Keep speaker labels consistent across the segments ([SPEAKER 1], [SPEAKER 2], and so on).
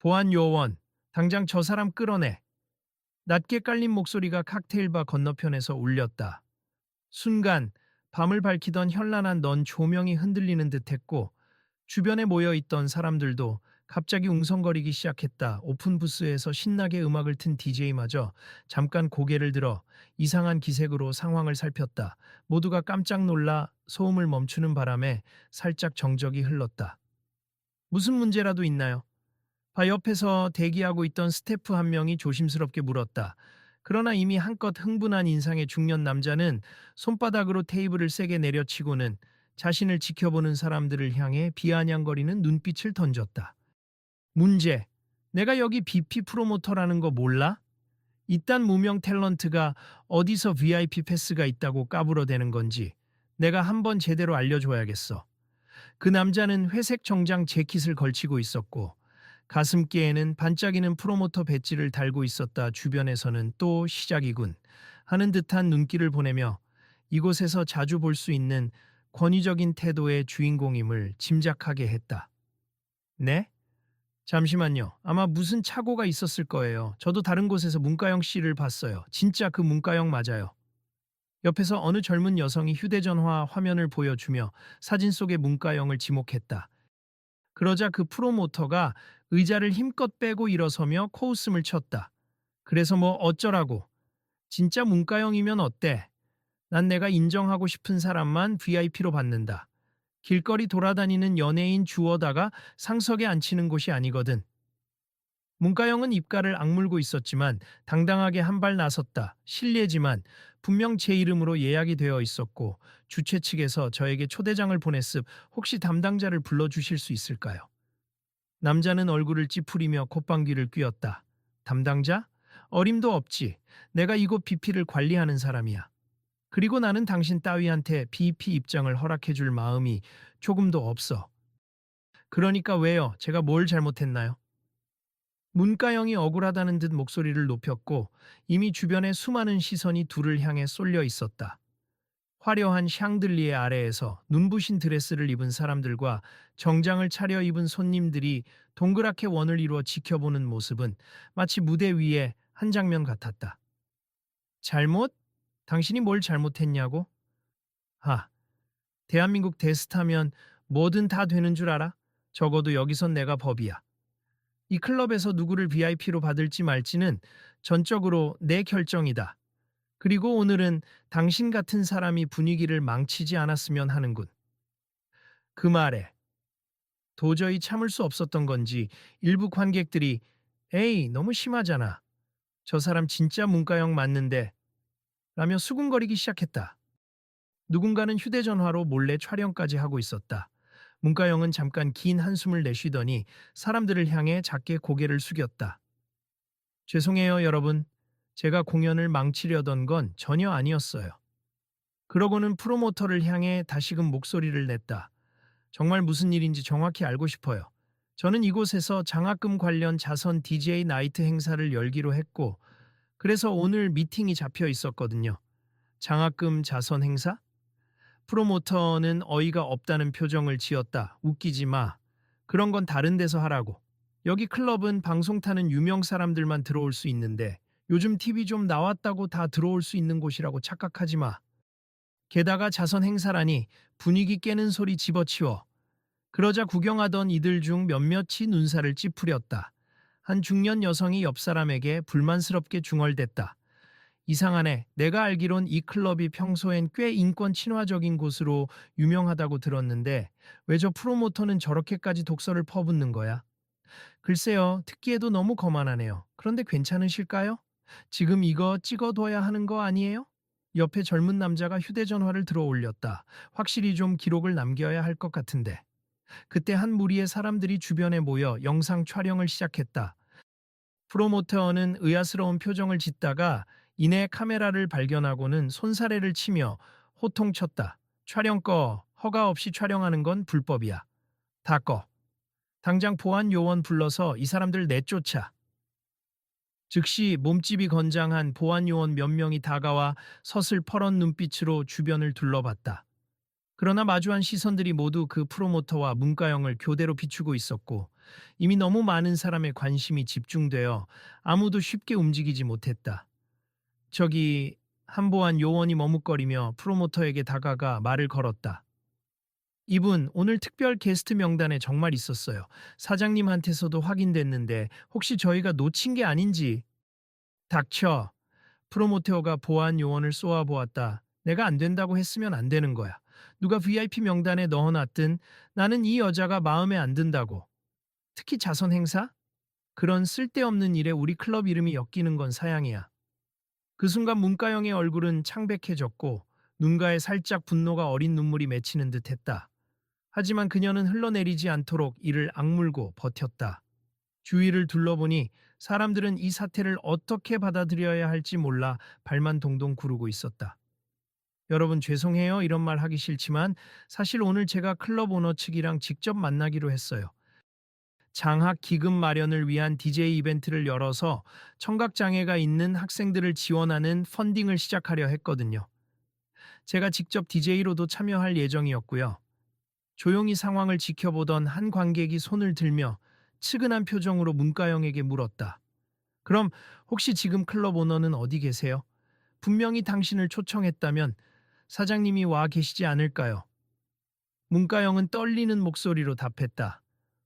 [SPEAKER 1] 보안 요원, 당장 저 사람 끌어내. 낮게 깔린 목소리가 칵테일바 건너편에서 울렸다. 순간 밤을 밝히던 현란한 넌 조명이 흔들리는 듯했고 주변에 모여있던 사람들도 갑자기 웅성거리기 시작했다. 오픈 부스에서 신나게 음악을 튼 DJ마저 잠깐 고개를 들어 이상한 기색으로 상황을 살폈다. 모두가 깜짝 놀라 소음을 멈추는 바람에 살짝 정적이 흘렀다. 무슨 문제라도 있나요? 바 옆에서 대기하고 있던 스태프 한 명이 조심스럽게 물었다. 그러나 이미 한껏 흥분한 인상의 중년 남자는 손바닥으로 테이블을 세게 내려치고는 자신을 지켜보는 사람들을 향해 비아냥거리는 눈빛을 던졌다. 문제. 내가 여기 BP 프로모터라는 거 몰라? 이딴 무명 탤런트가 어디서 VIP 패스가 있다고 까불어대는 건지 내가 한번 제대로 알려줘야겠어. 그 남자는 회색 정장 재킷을 걸치고 있었고 가슴께에는 반짝이는 프로모터 배지를 달고 있었다. 주변에서는 또 시작이군 하는 듯한 눈길을 보내며 이곳에서 자주 볼 수 있는 권위적인 태도의 주인공임을 짐작하게 했다. 네? 잠시만요. 아마 무슨 착오가 있었을 거예요. 저도 다른 곳에서 문가영 씨를 봤어요. 진짜 그 문가영 맞아요. 옆에서 어느 젊은 여성이 휴대전화 화면을 보여주며 사진 속의 문가영을 지목했다. 그러자 그 프로모터가 의자를 힘껏 빼고 일어서며 코웃음을 쳤다. 그래서 뭐 어쩌라고. 진짜 문가영이면 어때? 난 내가 인정하고 싶은 사람만 VIP로 받는다. 길거리 돌아다니는 연예인 주워다가 상석에 앉히는 곳이 아니거든. 문가영은 입가를 악물고 있었지만 당당하게 한 발 나섰다. 실례지만 분명 제 이름으로 예약이 되어 있었고 주최 측에서 저에게 초대장을 보냈음 혹시 담당자를 불러주실 수 있을까요? 남자는 얼굴을 찌푸리며 콧방귀를 뀌었다. 담당자? 어림도 없지. 내가 이곳 BP를 관리하는 사람이야. 그리고 나는 당신 따위한테 BP 입장을 허락해줄 마음이 조금도 없어. 그러니까 왜요? 제가 뭘 잘못했나요? 문가영이 억울하다는 듯 목소리를 높였고 이미 주변에 수많은 시선이 둘을 향해 쏠려 있었다. 화려한 샹들리에 아래에서 눈부신 드레스를 입은 사람들과 정장을 차려입은 손님들이 동그랗게 원을 이루어 지켜보는 모습은 마치 무대 위의 한 장면 같았다. 잘못? 당신이 뭘 잘못했냐고? 하, 대한민국 대스타면 뭐든 다 되는 줄 알아? 적어도 여기선 내가 법이야. 이 클럽에서 누구를 VIP로 받을지 말지는 전적으로 내 결정이다. 그리고 오늘은 당신 같은 사람이 분위기를 망치지 않았으면 하는군. 그 말에 도저히 참을 수 없었던 건지 일부 관객들이 에이, 너무 심하잖아. 저 사람 진짜 문과형 맞는데 라며 수군거리기 시작했다. 누군가는 휴대전화로 몰래 촬영까지 하고 있었다. 문과형은 잠깐 긴 한숨을 내쉬더니 사람들을 향해 작게 고개를 숙였다. 죄송해요, 여러분. 제가 공연을 망치려던 건 전혀 아니었어요. 그러고는 프로모터를 향해 다시금 목소리를 냈다. 정말 무슨 일인지 정확히 알고 싶어요. 저는 이곳에서 장학금 관련 자선 DJ 나이트 행사를 열기로 했고, 그래서 오늘 미팅이 잡혀 있었거든요. 장학금 자선 행사? 프로모터는 어이가 없다는 표정을 지었다. 웃기지 마. 그런 건 다른 데서 하라고. 여기 클럽은 방송 타는 유명 사람들만 들어올 수 있는데 요즘 TV 좀 나왔다고 다 들어올 수 있는 곳이라고 착각하지 마. 게다가 자선 행사라니 분위기 깨는 소리 집어치워. 그러자 구경하던 이들 중 몇몇이 눈살을 찌푸렸다. 한 중년 여성이 옆 사람에게 불만스럽게 중얼댔다. 이상하네. 내가 알기론 이 클럽이 평소엔 꽤 인권 친화적인 곳으로 유명하다고 들었는데 왜 저 프로모터는 저렇게까지 독설을 퍼붓는 거야? 글쎄요. 듣기에도 너무 거만하네요. 그런데 괜찮으실까요? 지금 이거 찍어둬야 하는 거 아니에요? 옆에 젊은 남자가 휴대전화를 들어 올렸다. 확실히 좀 기록을 남겨야 할 것 같은데. 그때 한 무리의 사람들이 주변에 모여 영상 촬영을 시작했다. 프로모터는 의아스러운 표정을 짓다가 이내 카메라를 발견하고는 손사래를 치며 호통쳤다. 촬영 꺼. 허가 없이 촬영하는 건 불법이야. 다 꺼. 당장 보안 요원 불러서 이 사람들 내쫓아. 즉시 몸집이 건장한 보안 요원 몇 명이 다가와 서슬퍼런 눈빛으로 주변을 둘러봤다. 그러나 마주한 시선들이 모두 그 프로모터와 문가영을 교대로 비추고 있었고 이미 너무 많은 사람의 관심이 집중되어 아무도 쉽게 움직이지 못했다. 저기 한보안 요원이 머뭇거리며 프로모터에게 다가가 말을 걸었다. 이분 오늘 특별 게스트 명단에 정말 있었어요. 사장님한테서도 확인됐는데 혹시 저희가 놓친 게 아닌지. 닥쳐. 프로모테어가 보안 요원을 쏘아보았다. 내가 안 된다고 했으면 안 되는 거야. 누가 VIP 명단에 넣어놨든 나는 이 여자가 마음에 안 든다고. 특히 자선 행사? 그런 쓸데없는 일에 우리 클럽 이름이 엮이는 건 사양이야. 그 순간 문가영의 얼굴은 창백해졌고 눈가에 살짝 분노가 어린 눈물이 맺히는 듯 했다. 하지만 그녀는 흘러내리지 않도록 이를 악물고 버텼다. 주위를 둘러보니 사람들은 이 사태를 어떻게 받아들여야 할지 몰라 발만 동동 구르고 있었다. 여러분 죄송해요. 이런 말 하기 싫지만 사실 오늘 제가 클럽 오너 측이랑 직접 만나기로 했어요. 장학 기금 마련을 위한 DJ 이벤트를 열어서 청각장애가 있는 학생들을 지원하는 펀딩을 시작하려 했거든요. 제가 직접 DJ로도 참여할 예정이었고요. 조용히 상황을 지켜보던 한 관객이 손을 들며 측은한 표정으로 문가영에게 물었다. 그럼 혹시 지금 클럽 오너는 어디 계세요? 분명히 당신을 초청했다면 사장님이 와 계시지 않을까요? 문가영은 떨리는 목소리로 답했다.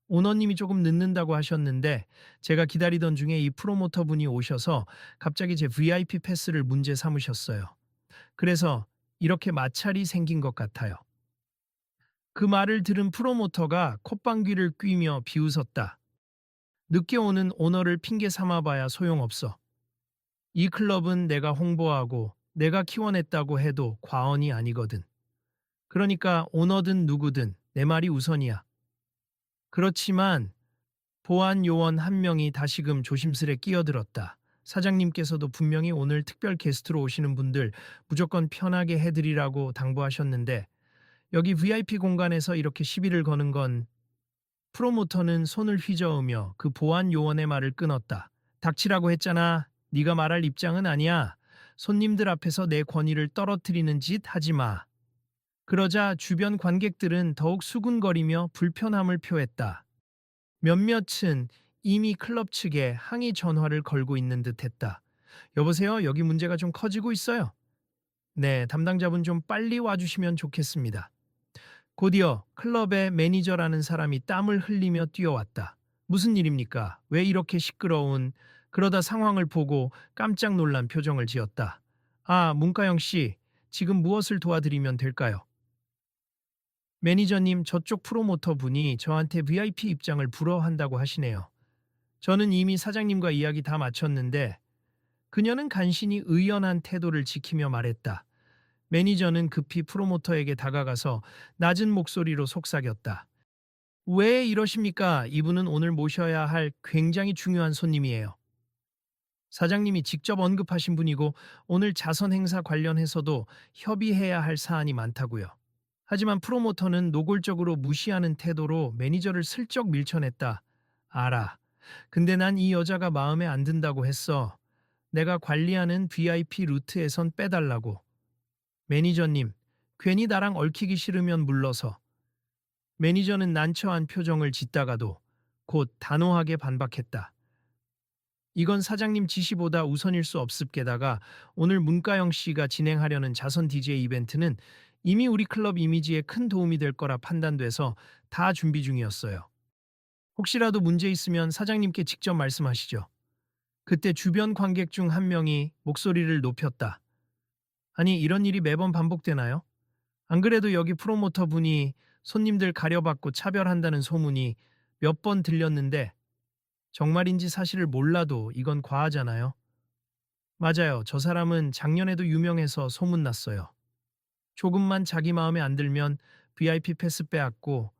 [SPEAKER 1] 오너님이 조금 늦는다고 하셨는데 제가 기다리던 중에 이 프로모터 분이 오셔서 갑자기 제 VIP 패스를 문제 삼으셨어요. 그래서 이렇게 마찰이 생긴 것 같아요. 그 말을 들은 프로모터가 콧방귀를 뀌며 비웃었다. 늦게 오는 오너를 핑계 삼아봐야 소용없어. 이 클럽은 내가 홍보하고 내가 키워냈다고 해도 과언이 아니거든. 그러니까 오너든 누구든 내 말이 우선이야. 그렇지만 보안 요원 한 명이 다시금 조심스레 끼어들었다. 사장님께서도 분명히 오늘 특별 게스트로 오시는 분들 무조건 편하게 해드리라고 당부하셨는데 여기 VIP 공간에서 이렇게 시비를 거는 건. 프로모터는 손을 휘저으며 그 보안 요원의 말을 끊었다. 닥치라고 했잖아. 네가 말할 입장은 아니야. 손님들 앞에서 내 권위를 떨어뜨리는 짓 하지 마. 그러자 주변 관객들은 더욱 수군거리며 불편함을 표했다. 몇몇은 이미 클럽 측에 항의 전화를 걸고 있는 듯했다. 여보세요? 여기 문제가 좀 커지고 있어요. 네, 담당자분 좀 빨리 와주시면 좋겠습니다. 곧이어 클럽의 매니저라는 사람이 땀을 흘리며 뛰어왔다. 무슨 일입니까? 왜 이렇게 시끄러운? 그러다 상황을 보고 깜짝 놀란 표정을 지었다. 아, 문가영 씨, 지금 무엇을 도와드리면 될까요? 매니저님, 저쪽 프로모터 분이 저한테 VIP 입장을 불허한다고 하시네요. 저는 이미 사장님과 이야기 다 마쳤는데 그녀는 간신히 의연한 태도를 지키며 말했다. 매니저는 급히 프로모터에게 다가가서 낮은 목소리로 속삭였다. 왜 이러십니까? 이분은 오늘 모셔야 할 굉장히 중요한 손님이에요. 사장님이 직접 언급하신 분이고 오늘 자선 행사 관련해서도 협의해야 할 사안이 많다고요. 하지만 프로모터는 노골적으로 무시하는 태도로 매니저를 슬쩍 밀쳐냈다. 알아. 근데 난 이 여자가 마음에 안 든다고 했어. 내가 관리하는 VIP 루트에선 빼달라고. 매니저님, 괜히 나랑 얽히기 싫으면 물러서. 매니저는 난처한 표정을 짓다가도 곧 단호하게 반박했다. 이건 사장님 지시보다 우선일 수 없습게다가 오늘 문가영 씨가 진행하려는 자선 DJ 이벤트는 이미 우리 클럽 이미지에 큰 도움이 될 거라 판단돼서 다 준비 중이었어요. 혹시라도 문제 있으면 사장님께 직접 말씀하시죠. 그때 주변 관객 중 한 명이 목소리를 높였다. 아니, 이런 일이 매번 반복되나요? 안 그래도 여기 프로모터 분이 손님들 가려받고 차별한다는 소문이 몇 번 들렸는데 정말인지 사실을 몰라도 이건 과하잖아요. 맞아요. 저 사람은 작년에도 유명해서 소문났어요. 조금만 자기 마음에 안 들면 VIP 패스 빼앗고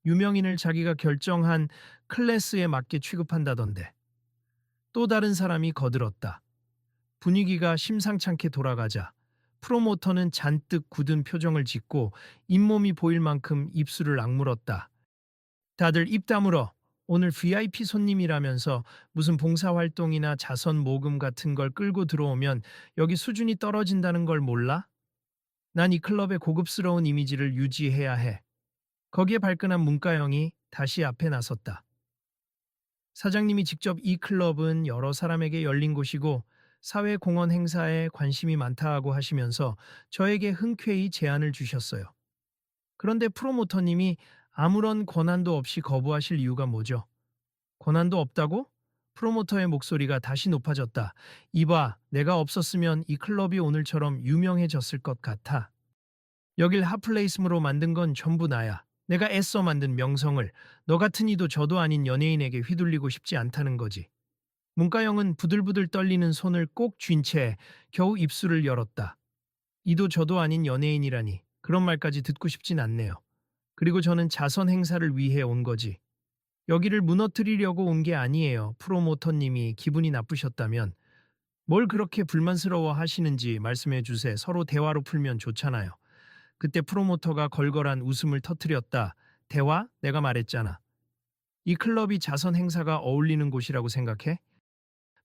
[SPEAKER 1] 유명인을 자기가 결정한 클래스에 맞게 취급한다던데. 또 다른 사람이 거들었다. 분위기가 심상찮게 돌아가자 프로모터는 잔뜩 굳은 표정을 짓고 잇몸이 보일 만큼 입술을 악물었다. 다들 입 다물어. 오늘 VIP 손님이라면서 무슨 봉사활동이나 자선 모금 같은 걸 끌고 들어오면 여기 수준이 떨어진다는 걸 몰라? 난 이 클럽의 고급스러운 이미지를 유지해야 해. 거기에 발끈한 문가영이 다시 앞에 나섰다. 사장님이 직접 이 클럽은 여러 사람에게 열린 곳이고 사회 공헌 행사에 관심이 많다고 하시면서 저에게 흔쾌히 제안을 주셨어요. 그런데 프로모터님이 아무런 권한도 없이 거부하실 이유가 뭐죠? 권한도 없다고? 프로모터의 목소리가 다시 높아졌다. 이봐, 내가 없었으면 이 클럽이 오늘처럼 유명해졌을 것 같아. 여길 핫플레이스로 만든 건 전부 나야. 내가 애써 만든 명성을 너 같은 이도 저도 아닌 연예인에게 휘둘리고 싶지 않다는 거지. 문가영은 부들부들 떨리는 손을 꼭 쥔 채 겨우 입술을 열었다. 이도 저도 아닌 연예인이라니 그런 말까지 듣고 싶진 않네요. 그리고 저는 자선 행사를 위해 온 거지. 여기를 무너뜨리려고 온 게 아니에요. 프로모터님이 기분이 나쁘셨다면 뭘 그렇게 불만스러워 하시는지 말씀해 주세요. 서로 대화로 풀면 좋잖아요. 그때 프로모터가 걸걸한 웃음을 터뜨렸다. 대화? 내가 말했잖아. 이 클럽이 자선 행사가 어울리는 곳이라고 생각해?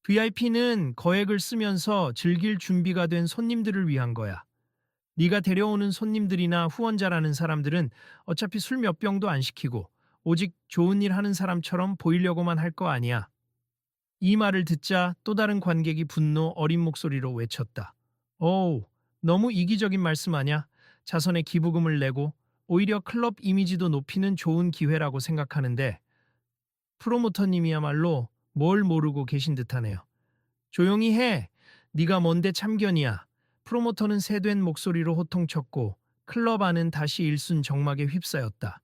[SPEAKER 1] VIP는 거액을 쓰면서 즐길 준비가 된 손님들을 위한 거야. 네가 데려오는 손님들이나 후원자라는 사람들은 어차피 술 몇 병도 안 시키고 오직 좋은 일 하는 사람처럼 보이려고만 할 거 아니야. 이 말을 듣자 또 다른 관객이 분노 어린 목소리로 외쳤다. 어우, 너무 이기적인 말씀 아냐? 자선의 기부금을 내고 오히려 클럽 이미지도 높이는 좋은 기회라고 생각하는데 프로모터님이야말로 뭘 모르고 계신 듯하네요. 조용히 해. 네가 뭔데 참견이야. 프로모터는 새된 목소리로 호통쳤고 클럽 안은 다시 일순정막에 휩싸였다.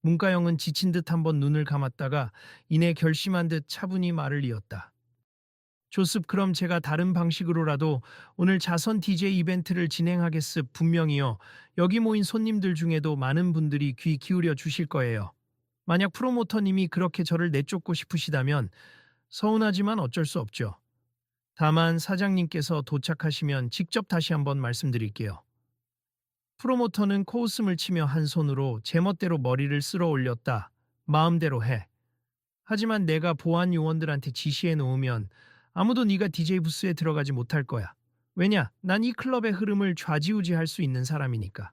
[SPEAKER 1] 문가영은 지친 듯 한번 눈을 감았다가 이내 결심한 듯 차분히 말을 이었다. 조습 그럼 제가 다른 방식으로라도 오늘 자선 DJ 이벤트를 진행하겠습 분명히요. 여기 모인 손님들 중에도 많은 분들이 귀 기울여 주실 거예요. 만약 프로모터님이 그렇게 저를 내쫓고 싶으시다면 서운하지만 어쩔 수 없죠. 다만 사장님께서 도착하시면 직접 다시 한번 말씀드릴게요. 프로모터는 코웃음을 치며 한 손으로 제멋대로 머리를 쓸어 올렸다. 마음대로 해. 하지만 내가 보안 요원들한테 지시해 놓으면 아무도 네가 DJ 부스에 들어가지 못할 거야. 왜냐? 난 이 클럽의 흐름을 좌지우지할 수 있는 사람이니까.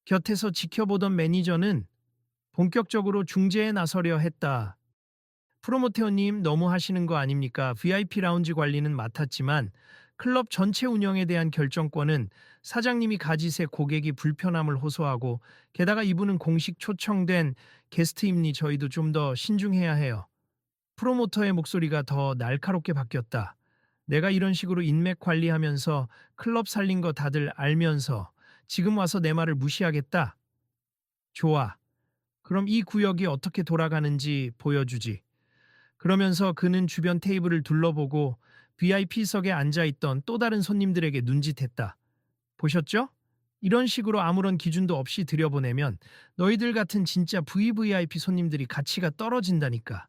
[SPEAKER 1] 곁에서 지켜보던 매니저는 본격적으로 중재에 나서려 했다. 프로모테어님 너무 하시는 거 아닙니까? VIP 라운지 관리는 맡았지만 클럽 전체 운영에 대한 결정권은 사장님이 가지세 고객이 불편함을 호소하고 게다가 이분은 공식 초청된 게스트임니 저희도 좀 더 신중해야 해요. 프로모터의 목소리가 더 날카롭게 바뀌었다. 내가 이런 식으로 인맥 관리하면서 클럽 살린 거 다들 알면서 지금 와서 내 말을 무시하겠다? 좋아. 그럼 이 구역이 어떻게 돌아가는지 보여주지. 그러면서 그는 주변 테이블을 둘러보고 VIP석에 앉아있던 또 다른 손님들에게 눈짓했다. 보셨죠? 이런 식으로 아무런 기준도 없이 들여보내면 너희들 같은 진짜 VVIP 손님들이 가치가 떨어진다니까.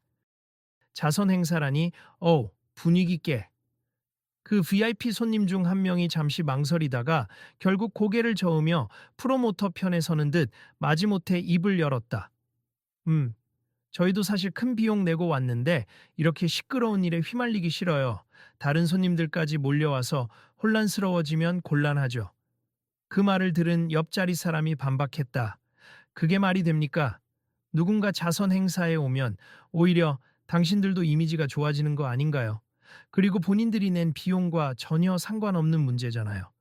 [SPEAKER 1] 자선 행사라니, 분위기 깨. 그 VIP 손님 중 한 명이 잠시 망설이다가 결국 고개를 저으며 프로모터 편에 서는 듯 마지못해 입을 열었다. 저희도 사실 큰 비용 내고 왔는데 이렇게 시끄러운 일에 휘말리기 싫어요. 다른 손님들까지 몰려와서 혼란스러워지면 곤란하죠. 그 말을 들은 옆자리 사람이 반박했다. 그게 말이 됩니까? 누군가 자선 행사에 오면 오히려 당신들도 이미지가 좋아지는 거 아닌가요? 그리고 본인들이 낸 비용과 전혀 상관없는 문제잖아요.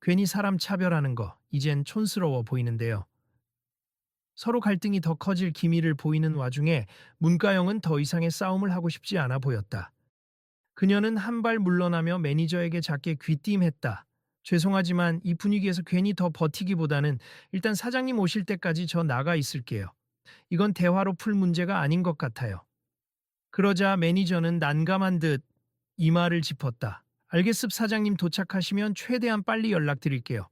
[SPEAKER 1] 괜히 사람 차별하는 거 이젠 촌스러워 보이는데요. 서로 갈등이 더 커질 기미를 보이는 와중에 문가영은 더 이상의 싸움을 하고 싶지 않아 보였다. 그녀는 한 발 물러나며 매니저에게 작게 귀띔했다. 죄송하지만 이 분위기에서 괜히 더 버티기보다는 일단 사장님 오실 때까지 저 나가 있을게요. 이건 대화로 풀 문제가 아닌 것 같아요. 그러자 매니저는 난감한 듯 이마를 짚었다. 알겠습 사장님 도착하시면 최대한 빨리 연락드릴게요.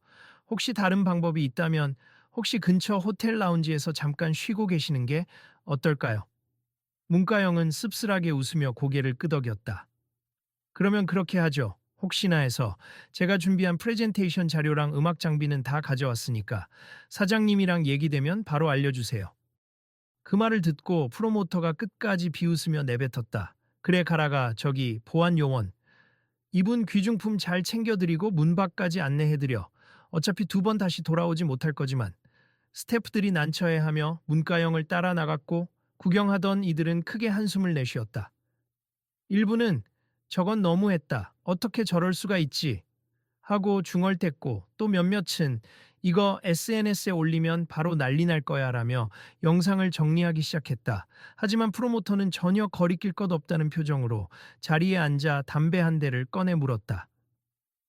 [SPEAKER 1] 혹시 다른 방법이 있다면 혹시 근처 호텔 라운지에서 잠깐 쉬고 계시는 게 어떨까요? 문가영은 씁쓸하게 웃으며 고개를 끄덕였다. 그러면 그렇게 하죠. 혹시나 해서 제가 준비한 프레젠테이션 자료랑 음악 장비는 다 가져왔으니까 사장님이랑 얘기되면 바로 알려주세요. 그 말을 듣고 프로모터가 끝까지 비웃으며 내뱉었다. 그래 가라가 저기 보안 요원. 이분 귀중품 잘 챙겨드리고 문 밖까지 안내해드려. 어차피 두 번 다시 돌아오지 못할 거지만 스태프들이 난처해하며 문가영을 따라 나갔고 구경하던 이들은 크게 한숨을 내쉬었다. 일부는 저건 너무했다. 어떻게 저럴 수가 있지? 하고 중얼댔고 또 몇몇은 이거 SNS에 올리면 바로 난리 날 거야 라며 영상을 정리하기 시작했다. 하지만 프로모터는 전혀 거리낄 것 없다는 표정으로 자리에 앉아 담배 한 대를 꺼내 물었다.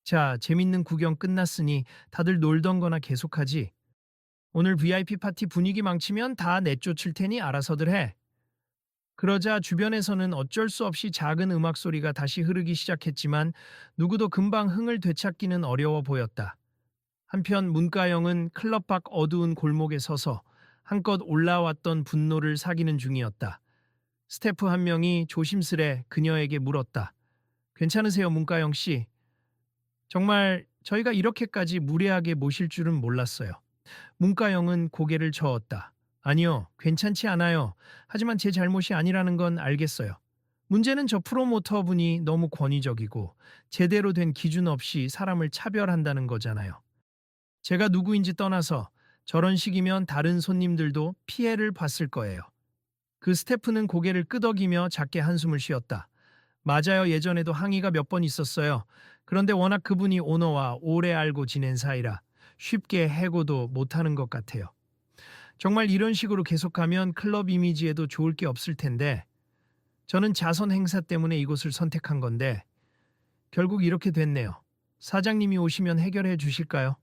[SPEAKER 1] 자, 재밌는 구경 끝났으니 다들 놀던 거나 계속하지. 오늘 VIP 파티 분위기 망치면 다 내쫓을 테니 알아서들 해. 그러자 주변에서는 어쩔 수 없이 작은 음악 소리가 다시 흐르기 시작했지만 누구도 금방 흥을 되찾기는 어려워 보였다. 한편 문가영은 클럽 밖 어두운 골목에 서서 한껏 올라왔던 분노를 사기는 중이었다. 스태프 한 명이 조심스레 그녀에게 물었다. 괜찮으세요, 문가영 씨? 정말 저희가 이렇게까지 무례하게 모실 줄은 몰랐어요. 문가영은 고개를 저었다. 아니요, 괜찮지 않아요. 하지만 제 잘못이 아니라는 건 알겠어요. 문제는 저 프로모터 분이 너무 권위적이고 제대로 된 기준 없이 사람을 차별한다는 거잖아요. 제가 누구인지 떠나서 저런 식이면 다른 손님들도 피해를 봤을 거예요. 그 스태프는 고개를 끄덕이며 작게 한숨을 쉬었다. 맞아요. 예전에도 항의가 몇 번 있었어요. 그런데 워낙 그분이 오너와 오래 알고 지낸 사이라 쉽게 해고도 못하는 것 같아요. 정말 이런 식으로 계속하면 클럽 이미지에도 좋을 게 없을 텐데 저는 자선 행사 때문에 이곳을 선택한 건데 결국 이렇게 됐네요. 사장님이 오시면 해결해 주실까요?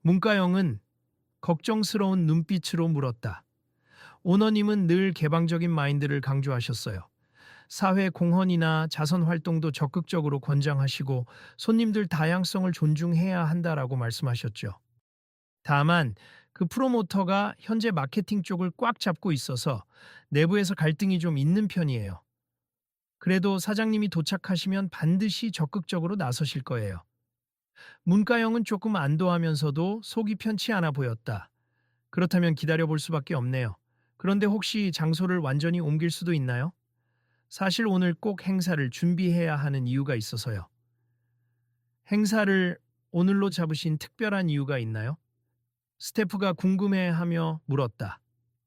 [SPEAKER 1] 문가영은 걱정스러운 눈빛으로 물었다. 오너님은 늘 개방적인 마인드를 강조하셨어요. 사회 공헌이나 자선 활동도 적극적으로 권장하시고 손님들 다양성을 존중해야 한다라고 말씀하셨죠. 다만 그 프로모터가 현재 마케팅 쪽을 꽉 잡고 있어서 내부에서 갈등이 좀 있는 편이에요. 그래도 사장님이 도착하시면 반드시 적극적으로 나서실 거예요. 문가영은 조금 안도하면서도 속이 편치 않아 보였다. 그렇다면 기다려볼 수밖에 없네요. 그런데 혹시 장소를 완전히 옮길 수도 있나요? 사실 오늘 꼭 행사를 준비해야 하는 이유가 있어서요. 행사를 오늘로 잡으신 특별한 이유가 있나요? 스태프가 궁금해하며 물었다.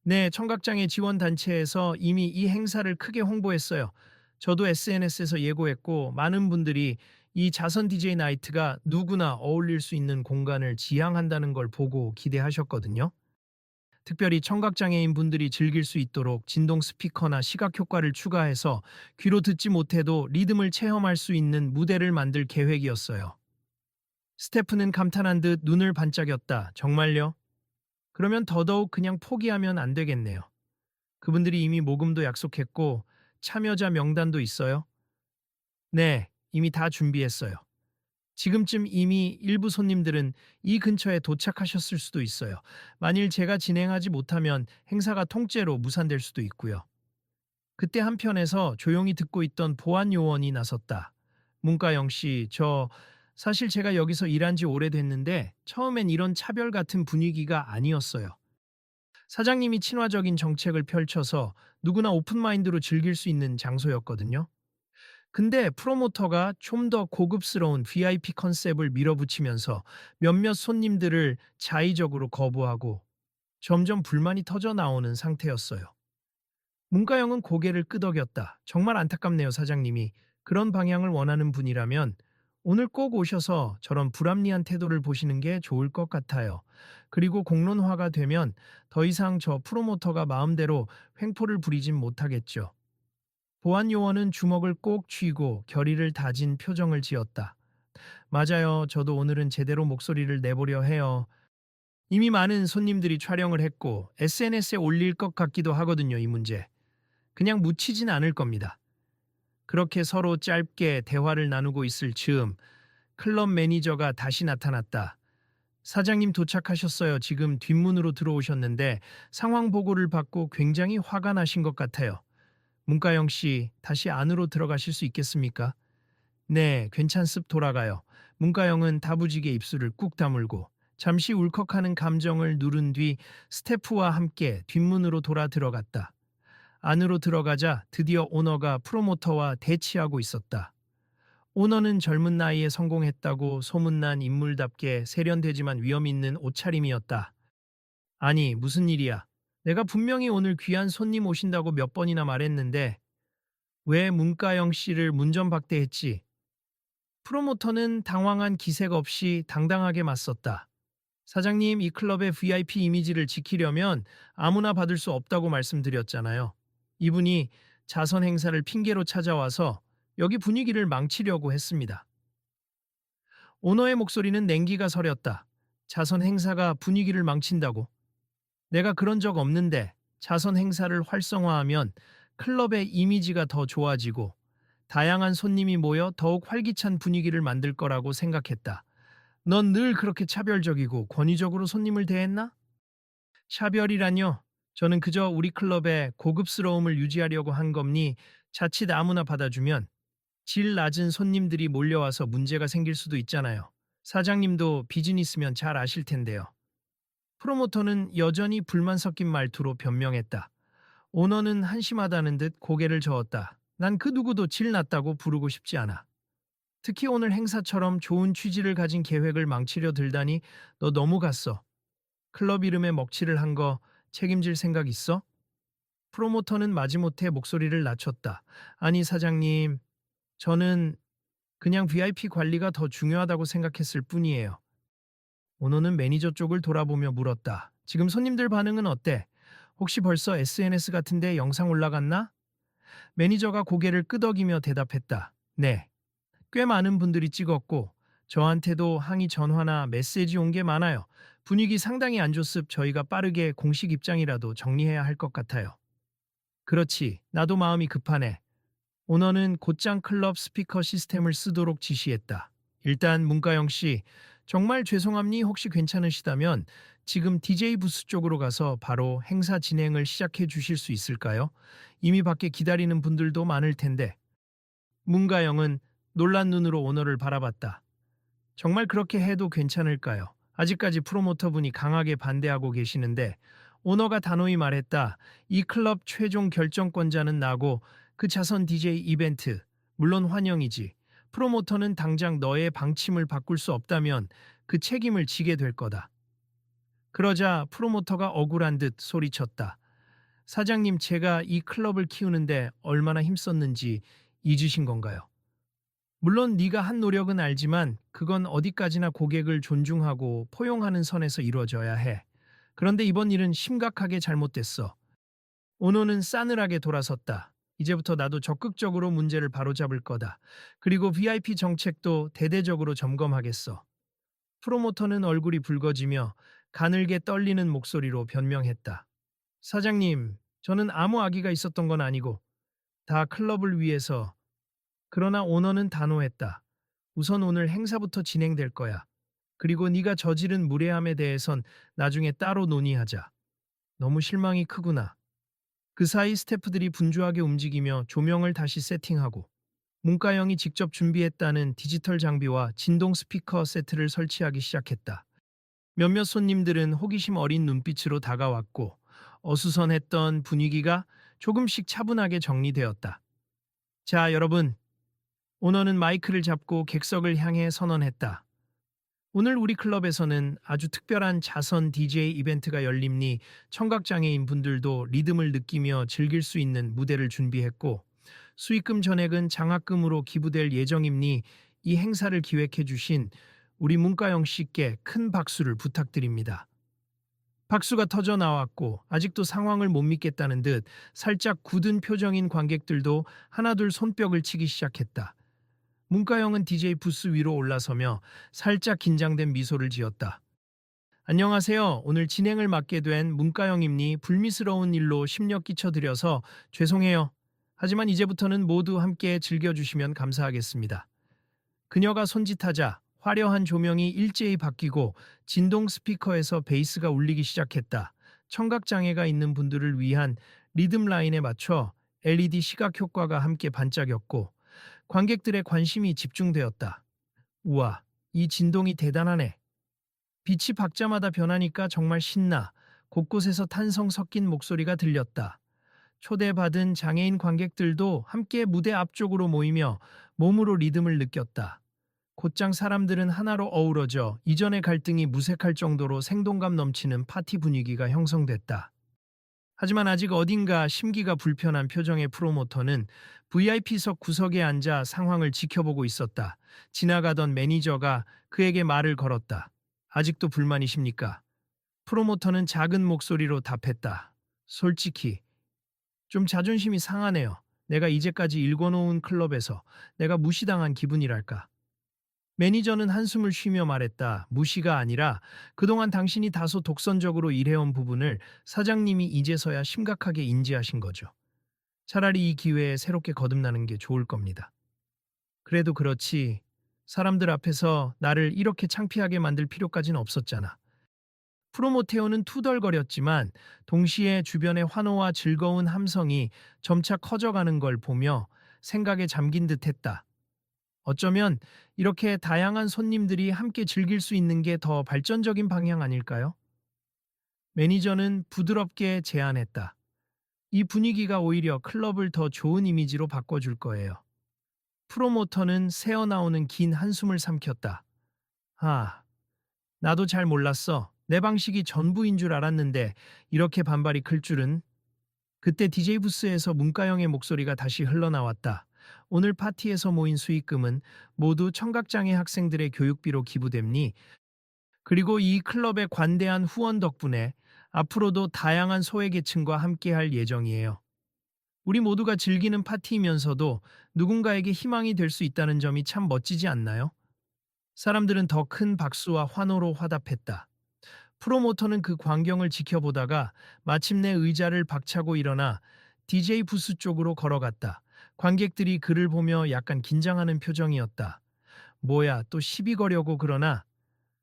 [SPEAKER 1] 네, 청각장애 지원단체에서 이미 이 행사를 크게 홍보했어요. 저도 SNS에서 예고했고 많은 분들이 이 자선 DJ 나이트가 누구나 어울릴 수 있는 공간을 지향한다는 걸 보고 기대하셨거든요. 특별히 청각장애인 분들이 즐길 수 있도록 진동 스피커나 시각 효과를 추가해서 귀로 듣지 못해도 리듬을 체험할 수 있는 무대를 만들 계획이었어요. 스태프는 감탄한 듯 눈을 반짝였다. 정말요? 그러면 더더욱 그냥 포기하면 안 되겠네요. 그분들이 이미 모금도 약속했고 참여자 명단도 있어요? 네, 이미 다 준비했어요. 지금쯤 이미 일부 손님들은 이 근처에 도착하셨을 수도 있어요. 만일 제가 진행하지 못하면 행사가 통째로 무산될 수도 있고요. 그때 한편에서 조용히 듣고 있던 보안 요원이 나섰다. 문가영 씨, 사실 제가 여기서 일한 지 오래됐는데 처음엔 이런 차별 같은 분위기가 아니었어요. 사장님이 친화적인 정책을 펼쳐서 누구나 오픈마인드로 즐길 수 있는 장소였거든요. 근데 프로모터가 좀 더 고급스러운 VIP 컨셉을 밀어붙이면서 몇몇 손님들을 자의적으로 거부하고 점점 불만이 터져 나오는 상태였어요. 문가영은 고개를 끄덕였다. 정말 안타깝네요, 사장님이. 그런 방향을 원하는 분이라면 오늘 꼭 오셔서 저런 불합리한 태도를 보시는 게 좋을 것 같아요. 그리고 공론화가 되면 더 이상 저 프로모터가 마음대로 횡포를 부리진 못하겠죠. 보안 요원은 주먹을 꼭 쥐고 결의를 다진 표정을 지었다. 맞아요. 저도 오늘은 제대로 목소리를 내보려 해요. 이미 많은 손님들이 촬영을 했고 SNS에 올릴 것 같기도 하거든요, 이 문제. 그냥 묻히진 않을 겁니다. 그렇게 서로 짧게 대화를 나누고 있을 즈음 클럽 매니저가 다시 나타났다. 사장님 도착하셨어요. 지금 뒷문으로 들어오셨는데 상황 보고를 받고 굉장히 화가 나신 것 같아요. 문가영 씨, 다시 안으로 들어가실 수 있겠습니까? 네, 괜찮습 돌아가요. 문가영은 다부지게 입술을 꾹 다물고 잠시 울컥하는 감정을 누른 뒤 스태프와 함께 뒷문으로 돌아 들어갔다. 안으로 들어가자 드디어 오너가 프로모터와 대치하고 있었다. 오너는 젊은 나이에 성공했다고 소문난 인물답게 세련되지만 위험 있는 옷차림이었다. 아니, 무슨 일이야? 내가 분명히 오늘 귀한 손님 오신다고 몇 번이나 말했는데 왜 문가영 씨를 문전박대했지? 프로모터는 당황한 기색 없이 당당하게 맞섰다. 사장님, 이 클럽의 VIP 이미지를 지키려면 아무나 받을 수 없다고 말씀드렸잖아요. 이분이 자선 행사를 핑계로 찾아와서 여기 분위기를 망치려고 했습니다. 오너의 목소리는 냉기가 서렸다. 자선 행사가 분위기를 망친다고? 내가 그런 적 없는데 자선 행사를 활성화하면 클럽의 이미지가 더 좋아지고 다양한 손님이 모여 더욱 활기찬 분위기를 만들 거라고 생각했다. 넌 늘 그렇게 차별적이고 권위적으로 손님을 대했나? 차별이란요. 저는 그저 우리 클럽의 고급스러움을 유지하려고 한 겁니 자칫 아무나 받아주면 질 낮은 손님들이 몰려와서 문제가 생길 수도 있잖아요. 사장님도 비즈니스면 잘 아실 텐데요. 프로모터는 여전히 불만 섞인 말투로 변명했다. 오너는 한심하다는 듯 고개를 저었다. 난 그 누구도 질 낮다고 부르고 싶지 않아. 특히 오늘 행사처럼 좋은 취지를 가진 계획을 망치려 들다니 너 너무 갔어. 클럽 이름에 먹칠을 한 거 책임질 생각 있어? 프로모터는 마지못해 목소리를 낮췄다. 아니 사장님, 저는 그냥 VIP 관리가 더 중요하다고 생각했을 뿐이에요. 오너는 매니저 쪽을 돌아보며 물었다. 지금 손님들 반응은 어때? 혹시 벌써 SNS 같은데 영상 올라갔나? 매니저가 고개를 끄덕이며 대답했다. 네. 꽤 많은 분들이 찍었고 저한테도 항의 전화나 메시지 온 게 많아요. 분위기 상당히 안 좋습 저희가 빠르게 공식 입장이라도 정리해야 할 것 같아요. 그렇지. 나도 마음이 급하네. 오너는 곧장 클럽 스피커 시스템을 쓰도록 지시했다. 일단 문가영 씨, 정말 죄송합니 혹시 괜찮으시다면 지금 DJ 부스 쪽으로 가서 바로 행사 진행을 시작해 주실 수 있을까요? 이미 밖에 기다리는 분들도 많을 텐데. 문가영은 놀란 눈으로 오너를 바라봤다. 정말 그렇게 해도 괜찮을까요? 아직까지 프로모터분이 강하게 반대하고 계시는데 오너가 단호히 말했다. 이 클럽 최종 결정권자는 나고 그 자선 DJ 이벤트 물론 환영이지. 프로모터는 당장 너의 방침을 바꿀 수 없다면 그 책임을 지게 될 거다. 그러자 프로모터가 억울한 듯 소리쳤다. 사장님 제가 이 클럽을 키우는데 얼마나 힘썼는지 잊으신 건가요? 물론 네가 한 노력은 알지만 그건 어디까지나 고객을 존중하고 포용하는 선에서 이루어져야 해. 그런데 이번 일은 심각하게 잘못됐어. 오노는 싸늘하게 돌아섰다. 이제부터 나도 적극적으로 문제를 바로잡을 거다. 그리고 VIP 정책도 대대적으로 점검하겠어. 프로모터는 얼굴이 붉어지며 가늘게 떨리는 목소리로 변명했다. 사장님, 저는 아무 악의가 있었던 건 아니고 다 클럽을 위해서. 그러나 오너는 단호했다. 우선 오늘 행사부터 진행될 거야. 그리고 네가 저지른 무례함에 대해선 나중에 따로 논의하자. 너무 실망이 크구나. 그 사이 스태프들이 분주하게 움직이며 조명을 다시 세팅하고 문가영이 직접 준비했다는 디지털 장비와 진동 스피커 세트를 설치하기 시작했다. 몇몇 손님들은 호기심 어린 눈빛으로 다가왔고 어수선했던 분위기가 조금씩 차분하게 정리되었다. 자, 여러분. 오너는 마이크를 잡고 객석을 향해 선언했다. 오늘 우리 클럽에서는 아주 특별한 자선 DJ 이벤트가 열림니 청각장애인 분들도 리듬을 느끼며 즐길 수 있는 무대를 준비했고 수익금 전액은 장학금으로 기부될 예정임니 이 행사를 기획해 주신 우리 문가영 씨께 큰 박수를 부탁드립니다. 박수가 터져 나왔고 아직도 상황을 못 믿겠다는 듯 살짝 굳은 표정인 관객들도 하나둘 손뼉을 치기 시작했다. 문가영은 DJ 부스 위로 올라서며 살짝 긴장된 미소를 지었다. 안녕하세요. 오늘 진행을 맡게 된 문가영입니 불미스러운 일로 심려 끼쳐드려서 죄송해요. 하지만 이제부터는 모두 함께 즐겨주시면 감사하겠습니다. 그녀가 손짓하자 화려한 조명이 일제히 바뀌고 진동 스피커에서 베이스가 울리기 시작했다. 청각장애가 있는 분들을 위한 리듬 라인에 맞춰 LED 시각 효과가 함께 반짝였고 관객들의 관심이 집중되었다. 우와, 이 진동이 대단하네. 빛이 박자마다 변하니까 정말 신나. 곳곳에서 탄성 섞인 목소리가 들렸다. 초대받은 장애인 관객들도 함께 무대 앞쪽으로 모이며 몸으로 리듬을 느꼈다. 곧장 사람들은 하나로 어우러져 이전의 갈등이 무색할 정도로 생동감 넘치는 파티 분위기가 형성됐다. 하지만 아직 어딘가 심기가 불편한 표정의 프로모터는 VIP석 구석에 앉아 상황을 지켜보고 있었다. 지나가던 매니저가 그에게 말을 걸었다. 아직도 불만이십니까? 프로모터는 작은 목소리로 답했다. 솔직히 좀 자존심이 상하네요. 내가 이제까지 일궈놓은 클럽에서 내가 무시당한 기분이랄까. 매니저는 한숨을 쉬며 말했다. 무시가 아니라 그동안 당신이 다소 독선적으로 일해온 부분을 사장님이 이제서야 심각하게 인지하신 거죠. 차라리 이 기회에 새롭게 거듭나는 게 좋을 겁니다. 그래도 그렇지. 사람들 앞에서 나를 이렇게 창피하게 만들 필요까지는 없었잖아. 프로모테오는 투덜거렸지만 동시에 주변의 환호와 즐거운 함성이 점차 커져가는 걸 보며 생각에 잠긴 듯했다. 어쩌면 이렇게 다양한 손님들이 함께 즐길 수 있는 게 더 발전적인 방향 아닐까요? 매니저는 부드럽게 제안했다. 이 분위기가 오히려 클럽을 더 좋은 이미지로 바꿔줄 거예요. 프로모터는 새어나오는 긴 한숨을 삼켰다. 아, 나도 잘 몰랐어. 내 방식이 전부인 줄 알았는데 이렇게 반발이 클 줄은. 그때 DJ 부스에서 문가영의 목소리가 다시 흘러나왔다. 오늘 파티에서 모인 수익금은 모두 청각장애 학생들의 교육비로 기부됩니? 그리고 이 클럽의 관대한 후원 덕분에 앞으로도 다양한 소외계층과 함께할 예정이에요. 우리 모두가 즐기는 파티이면서도 누군가에게 희망이 될 수 있다는 점이 참 멋지지 않나요? 사람들은 더 큰 박수와 환호로 화답했다. 프로모터는 그 광경을 지켜보다가 마침내 의자를 박차고 일어나 DJ 부스 쪽으로 걸어갔다. 관객들이 그를 보며 약간 긴장하는 표정이었다. 뭐야, 또 시비 거려고 그러나?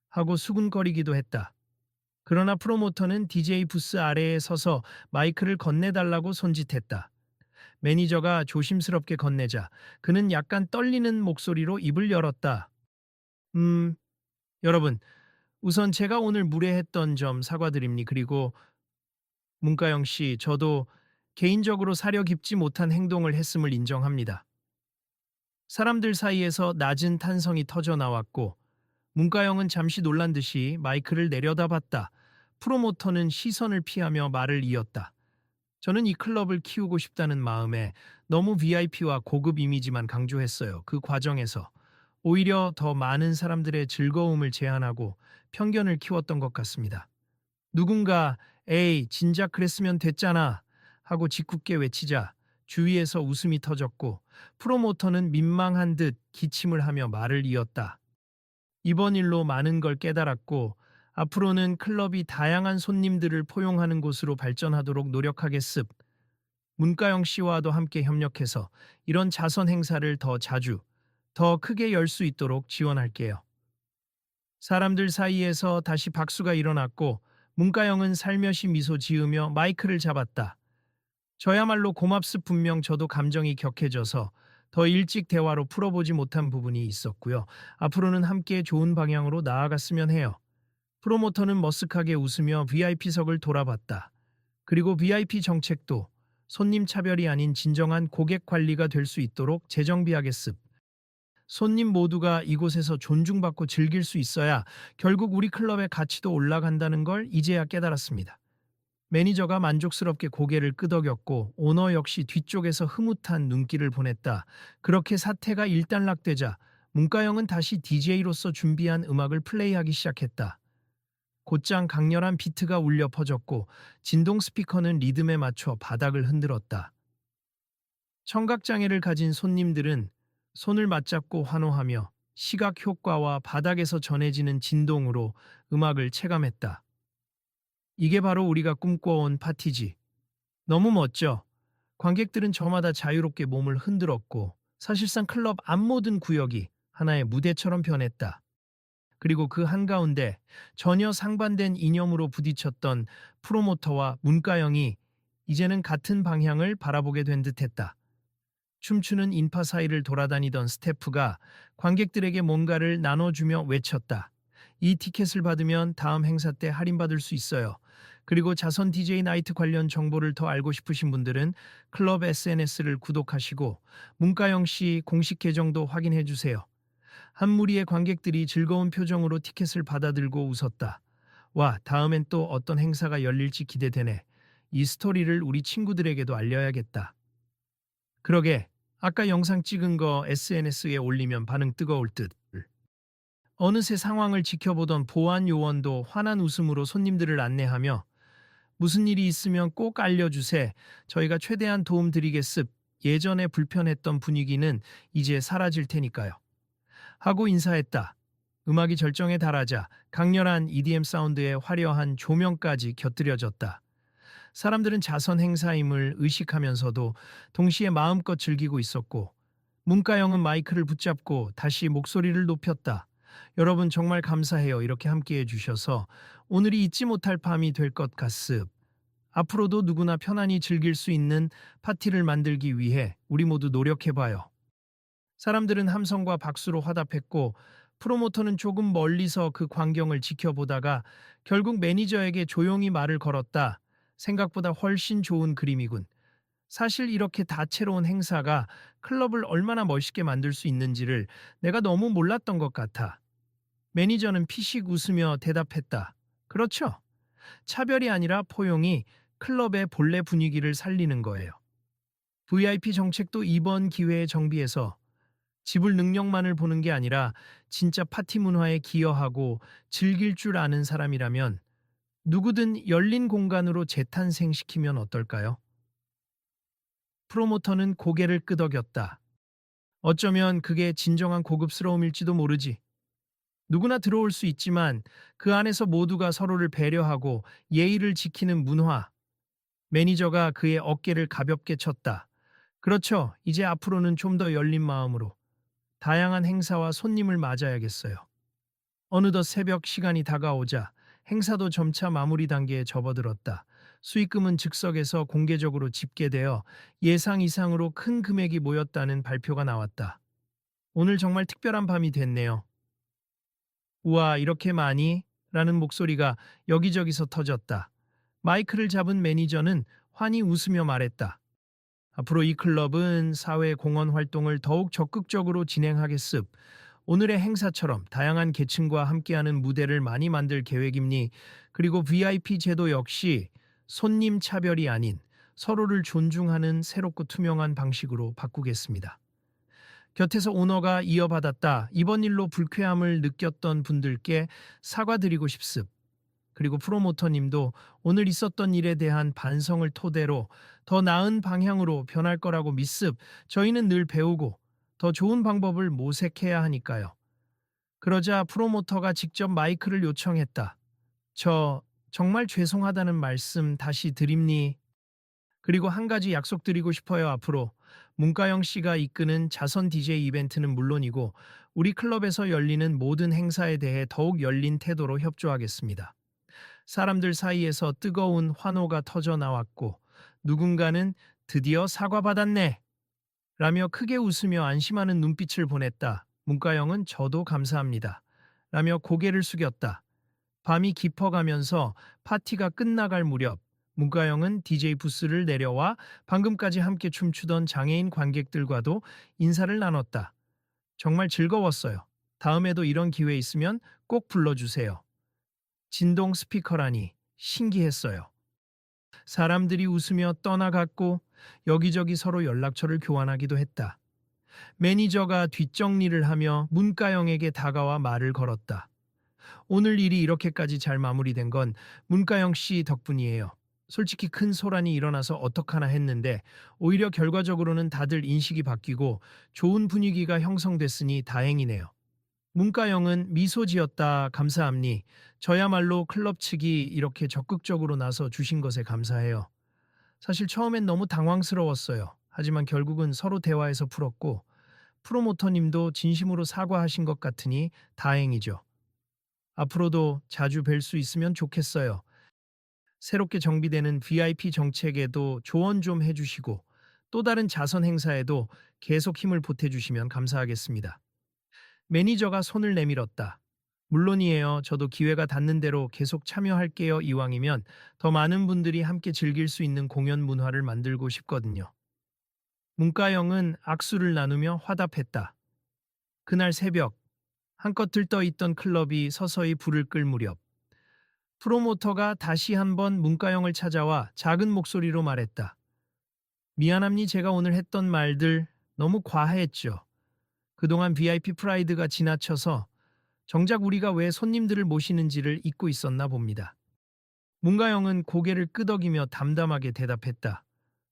[SPEAKER 1] 하고 수군거리기도 했다. 그러나 프로모터는 DJ 부스 아래에 서서 마이크를 건네달라고 손짓했다. 매니저가 조심스럽게 건네자 그는 약간 떨리는 목소리로 입을 열었다. 음, 여러분, 우선 제가 오늘 무례했던 점 사과드립니. 그리고 문가영 씨, 저도 개인적으로 사려 깊지 못한 행동을 했음을 인정합니다. 사람들 사이에서 낮은 탄성이 터져 나왔고 문가영은 잠시 놀란 듯이 마이크를 내려다봤다. 프로모터는 시선을 피하며 말을 이었다. 저는 이 클럽을 키우고 싶다는 마음에 너무 VIP와 고급 이미지만 강조했어요. 그 과정에서 오히려 더 많은 사람들의 즐거움을 제한하고 편견을 키웠던 것 같습니다. 누군가 에이 진작 그랬으면 됐잖아 하고 짓궂게 외치자 주위에서 웃음이 터졌고 프로모터는 민망한 듯 기침을 하며 말을 이었다. 이번 일로 많은 걸 깨달았고 앞으로는 클럽이 다양한 손님들을 포용하는 곳으로 발전하도록 노력하겠습. 문가영 씨와도 함께 협력해서 이런 자선 행사를 더 자주, 더 크게 열 수 있도록 지원할게요. 사람들 사이에서 다시 박수가 일어났고 문가영은 살며시 미소 지으며 마이크를 잡았다. 저야말로 고맙습. 분명 저도 감정이 격해져서 더 일찍 대화로 풀어보지 못한 부분이 있었고요. 앞으로는 함께 좋은 방향으로 나아갔으면 해요. 프로모터는 머쓱하게 웃으며 VIP석을 돌아봤다. 그리고 VIP 정책도 손님 차별이 아닌 진정한 고객 관리가 될 수 있도록 재정비하겠습. 손님 모두가 이곳에서 존중받고 즐길 수 있어야 결국 우리 클럽의 가치도 올라간다는 걸 이제야 깨달았습니다. 매니저가 만족스럽게 고개를 끄덕였고 오너 역시 뒤쪽에서 흐뭇한 눈길을 보냈다. 그렇게 사태가 일단락되자 문가영은 다시 DJ로서 준비한 음악을 플레이하기 시작했다. 곧장 강렬한 비트가 울려 퍼졌고 진동 스피커는 리듬에 맞춰 바닥을 흔들었다. 청각장애를 가진 손님들은 손을 맞잡고 환호하며 시각 효과와 바닥에서 전해지는 진동으로 음악을 체감했다. 이게 바로 우리가 꿈꿔온 파티지. 너무 멋져. 관객들은 저마다 자유롭게 몸을 흔들었고 사실상 클럽 앞 모든 구역이 하나의 무대처럼 변했다. 그리고 그 한가운데 전혀 상반된 이념으로 부딪혔던 프로모터와 문가영이 이제는 같은 방향을 바라보게 된 듯했다. 춤추는 인파 사이를 돌아다니던 스태프가 관객들에게 뭔가를 나눠주며 외쳤다. 이 티켓을 받으면 다음 행사 때 할인받을 수 있어요. 그리고 자선 DJ 나이트 관련 정보를 더 알고 싶으신 분들은 클럽 SNS를 구독하시고 문가영 씨 공식 계정도 확인해 주세요. 한 무리의 관객들이 즐거운 표정으로 티켓을 받아들고 웃었다. 와, 다음엔 또 어떤 행사가 열릴지 기대되네. 이 스토리를 우리 친구들에게도 알려야겠다. 그러게, 아까 영상 찍은 거 SNS에 올리면 반응 뜨거울 듯. 어느새 상황을 지켜보던 보안 요원도 환한 웃음으로 손님들을 안내하며 무슨 일이 있으면 꼭 알려주세. 저희가 최대한 도움 드리겠습. 예전에 불편했던 분위기는 이제 사라질 테니까요. 하고 인사했다. 음악이 절정에 달하자 강렬한 EDM 사운드에 화려한 조명까지 곁들여졌다. 사람들은 자선 행사임을 의식하면서도 동시에 마음껏 즐기고 있었고, 문가영은 마이크를 붙잡고 다시 목소리를 높였다. 여러분 정말 감사해요. 이렇게 함께해 주셔서 오늘이 잊지 못할 밤이 될 것 같습. 앞으로도 누구나 편안히 즐길 수 있는 파티를 만들기 위해 우리 모두 노력해봐요. 사람들은 함성과 박수로 화답했고, 프로모터는 조금 멀리서 그 광경을 지켜보다가 결국 매니저에게 조용히 말을 걸었다. 생각보다 훨씬 좋은 그림이군. 사실 이렇게 다채로운 행사가 클럽을 얼마나 멋있게 만들 수 있는지를 내가 너무 몰랐던 것 같아. 매니저는 피식 웃으며 대답했다. 그렇죠. 차별이 아니라 포용이 클럽의 본래 분위기를 살리는 거예요. VIP 정책도 이번 기회에 정비해서 지불 능력만을 보는 게 아니라 진짜 파티 문화에 기여하고 즐길 줄 아는 사람이라면 누구든 열린 공간으로 재탄생시키면 어떨까요? 프로모터는 고개를 끄덕였다. 어쩌면 그게 진정한 고급스러움일지도 모르지. 누구나 들어올 수 있지만 그 안에서 모두가 서로를 배려하고 예의를 지키는 문화. 매니저가 그의 어깨를 가볍게 쳤다. 그렇죠. 이제 앞으로는 좀 더 열린 마음으로 다양한 행사와 손님을 맞아야겠어요. 어느덧 새벽 시간이 다가오자 행사도 점차 마무리 단계에 접어들었다. 수익금은 즉석에서 공개적으로 집계되어 예상 이상으로 큰 금액이 모였다는 발표가 나왔다. 오늘 정말 특별한 밤이 됐네요. 우와, 이렇게 많이? 라는 목소리가 여기저기서 터졌다. 마이크를 잡은 매니저는 환히 웃으며 말했다. 앞으로 이 클럽은 사회 공헌 활동을 더욱 적극적으로 진행하겠습. 오늘의 행사처럼 다양한 계층과 함께하는 무대를 많이 만들 계획입니. 그리고 VIP 제도 역시 손님 차별이 아닌 서로를 존중하는 새롭고 투명한 방식으로 바꾸겠습니다. 곁에서 오너가 이어받았다. 이번 일로 불쾌함을 느꼈던 분들께 사과드리고 싶습. 그리고 프로모터님도 오늘 있었던 일에 대한 반성을 토대로 더 나은 방향으로 변할 거라고 믿습. 저희는 늘 배우고 더 좋은 방법을 모색해야 하니까요. 그러자 프로모터가 직접 마이크를 요청했다. 저 정말 죄송하다는 말씀 다시 드립니. 그리고 한 가지 약속드리고 싶어요. 앞으로 문가영 씨가 이끄는 자선 DJ 이벤트는 물론이고 우리 클럽에서 열리는 모든 행사에 대해 더욱 열린 태도로 협조하겠습니다. 사람들 사이에서 뜨거운 환호가 터져 나왔고 누군가는 드디어 사과받았네 라며 크게 웃으며 안심하는 눈빛을 보냈다. 문가영은 저도 감사합니다 라며 고개를 숙였다. 밤이 깊어가면서 파티가 끝나갈 무렵 문가영은 DJ 부스를 내려와 방금까지 함께 춤추던 장애인 관객들과도 인사를 나눴다. 정말 즐거웠어요. 다음에도 이런 기회 있으면 꼭 불러주세요. 진동 스피커라니 신기했어요. 사람들이 웃으며 떠나갔고 여기저기 서로 연락처를 교환하기도 했다. 매니저가 뒷정리를 하며 문가영에게 다가와 말을 걸었다. 오늘 일이 이렇게까지 잘 마무리된 건 문가영 씨 덕분이에요. 솔직히 큰 소란이 일어나서 어떡하나 했는데 오히려 결과적으로는 다들 인식이 바뀌고 좋은 분위기가 형성됐으니 다행이네요. 문가영은 미소 지었다. 감사합니. 저야말로 클럽 측이 이렇게 적극적으로 나서 주신 것에 감사해요. 사실 처음엔 너무 당황스러웠어요. 하지만 결국은 서로 대화해서 풀었고 프로모터님도 진심으로 사과하신 것 같으니 다행이죠. 앞으로도 자주 뵐 수 있으면 좋겠어요. 새롭게 정비되는 VIP 정책에도 조언 좀 해주시고 또 다른 자선 행사에도 계속 힘을 보태주시면 감사하겠습니다. 매니저가 손을 내밀었다. 물론이에요. 저도 기회가 닿는 대로 계속 참여할게요. 이왕이면 더 많은 분들이 함께 즐길 수 있는 공연 문화를 만들고 싶거든요. 문가영은 악수를 나누며 화답했다. 그날 새벽 한껏 들떠 있던 클럽이 서서히 불을 끌 무렵 프로모터가 다시 한번 문가영을 찾아와 작은 목소리로 말했다. 미안합니 제가 오늘 했던 말들 너무 과했죠. 그동안 VIP 프라이드가 지나쳐서 정작 우리가 왜 손님들을 모시는지를 잊고 있었나 봅니다. 문가영은 고개를 끄덕이며 담담하게 대답했다.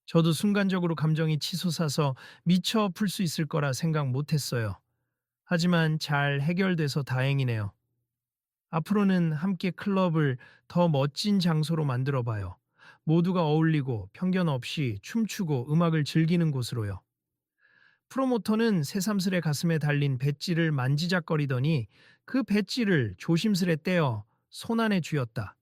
[SPEAKER 1] 저도 순간적으로 감정이 치솟아서 미처 풀 수 있을 거라 생각 못했어요. 하지만 잘 해결돼서 다행이네요. 앞으로는 함께 클럽을 더 멋진 장소로 만들어 봐요. 모두가 어울리고 편견 없이 춤추고 음악을 즐기는 곳으로요. 프로모터는 새삼스레 가슴에 달린 배지를 만지작거리더니 그 배지를 조심스레 떼어 손안에 쥐었다.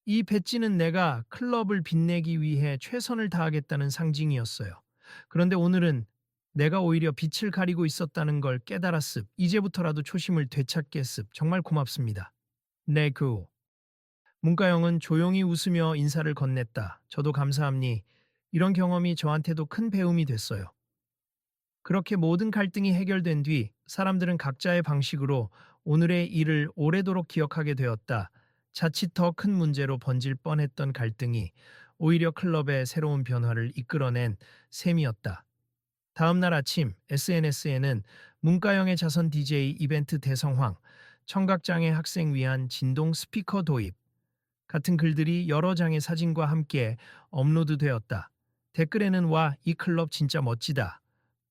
[SPEAKER 1] 이 배지는 내가 클럽을 빛내기 위해 최선을 다하겠다는 상징이었어요. 그런데 오늘은 내가 오히려 빛을 가리고 있었다는 걸 깨달았습. 이제부터라도 초심을 되찾겠습. 정말 고맙습니다. 네, 문가영은 조용히 웃으며 인사를 건넸다. 저도 감사합니. 이런 경험이 저한테도 큰 배움이 됐어요. 그렇게 모든 갈등이 해결된 뒤 사람들은 각자의 방식으로 오늘의 일을 오래도록 기억하게 되었다. 자칫 더 큰 문제로 번질 뻔했던 갈등이 오히려 클럽의 새로운 변화를 이끌어낸 셈이었다. 다음 날 아침 SNS에는 문가영의 자선 DJ 이벤트 대성황, 청각장애 학생 위한 진동 스피커 도입 같은 글들이 여러 장의 사진과 함께 업로드되었다. 댓글에는 와, 이 클럽 진짜 멋지다.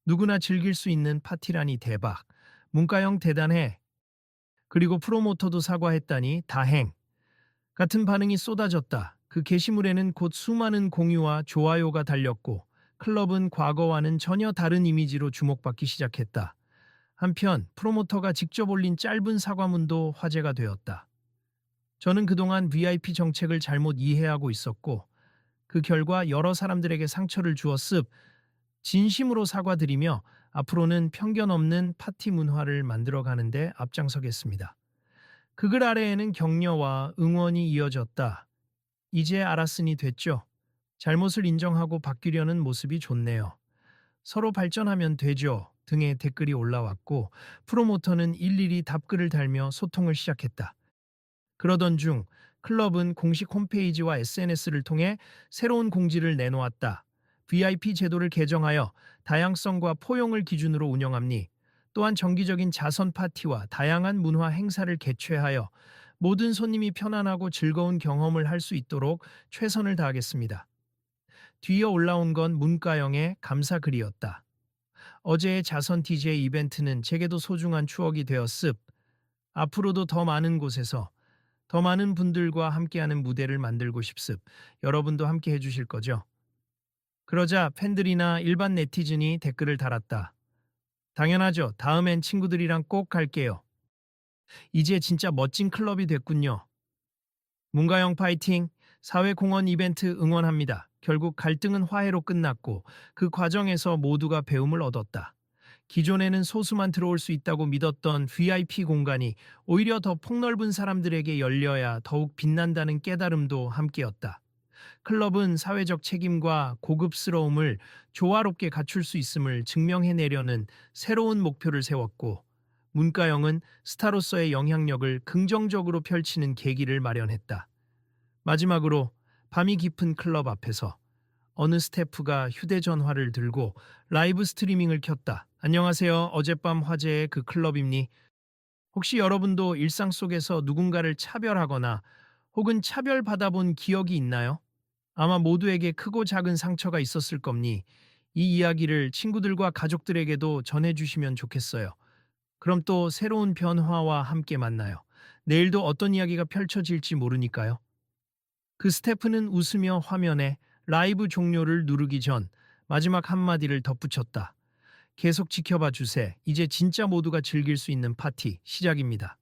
[SPEAKER 1] 누구나 즐길 수 있는 파티라니 대박. 문가영 대단해. 그리고 프로모터도 사과했다니 다행. 같은 반응이 쏟아졌다. 그 게시물에는 곧 수많은 공유와 좋아요가 달렸고 클럽은 과거와는 전혀 다른 이미지로 주목받기 시작했다. 한편 프로모터가 직접 올린 짧은 사과문도 화제가 되었다. 저는 그동안 VIP 정책을 잘못 이해하고 있었고 그 결과 여러 사람들에게 상처를 주었습. 진심으로 사과드리며 앞으로는 편견 없는 파티 문화를 만들어가는데 앞장서겠습니다. 그 글 아래에는 격려와 응원이 이어졌다. 이제 알았으니 됐죠. 잘못을 인정하고 바뀌려는 모습이 좋네요. 서로 발전하면 되죠. 등의 댓글이 올라왔고 프로모터는 일일이 답글을 달며 소통을 시작했다. 그러던 중 클럽은 공식 홈페이지와 SNS를 통해 새로운 공지를 내놓았다. VIP 제도를 개정하여 다양성과 포용을 기준으로 운영합니. 또한 정기적인 자선 파티와 다양한 문화 행사를 개최하여 모든 손님이 편안하고 즐거운 경험을 할 수 있도록 최선을 다하겠습니다. 뒤이어 올라온 건 문가영의 감사글이었다. 어제의 자선 DJ 이벤트는 제게도 소중한 추억이 되었습. 앞으로도 더 많은 곳에서 더 많은 분들과 함께하는 무대를 만들고 싶습. 여러분도 함께 해주실 거죠? 그러자 팬들이나 일반 네티즌이 댓글을 달았다. 당연하죠. 다음엔 친구들이랑 꼭 갈게요. 이제 진짜 멋진 클럽이 됐군요. 문가영 파이팅! 사회공헌 이벤트 응원합니다. 결국 갈등은 화해로 끝났고 그 과정에서 모두가 배움을 얻었다. 기존에는 소수만 들어올 수 있다고 믿었던 VIP 공간이 오히려 더 폭넓은 사람들에게 열려야 더욱 빛난다는 깨달음도 함께였다. 클럽은 사회적 책임과 고급스러움을 조화롭게 갖출 수 있음을 증명해내려는 새로운 목표를 세웠고, 문가영은 스타로서의 영향력을 긍정적으로 펼치는 계기를 마련했다. 마지막으로 밤이 깊은 클럽 앞에서 어느 스태프가 휴대전화를 들고 라이브 스트리밍을 켰다. 안녕하세요. 어젯밤 화제의 그 클럽입니? 혹시 여러분도 일상 속에서 누군가를 차별하거나 혹은 차별받아본 기억이 있나요? 아마 모두에게 크고 작은 상처가 있었을 겁니. 이 이야기를 친구들과 가족들에게도 전해주시면 좋겠어요. 그럼 또 새로운 변화와 함께 만나요. 내일도 어떤 이야기가 펼쳐질지 모르니까요. 그 스태프는 웃으며 화면에 라이브 종료를 누르기 전 마지막 한마디를 덧붙였다. 계속 지켜봐 주세. 이제 진짜 모두가 즐길 수 있는 파티 시작입니다.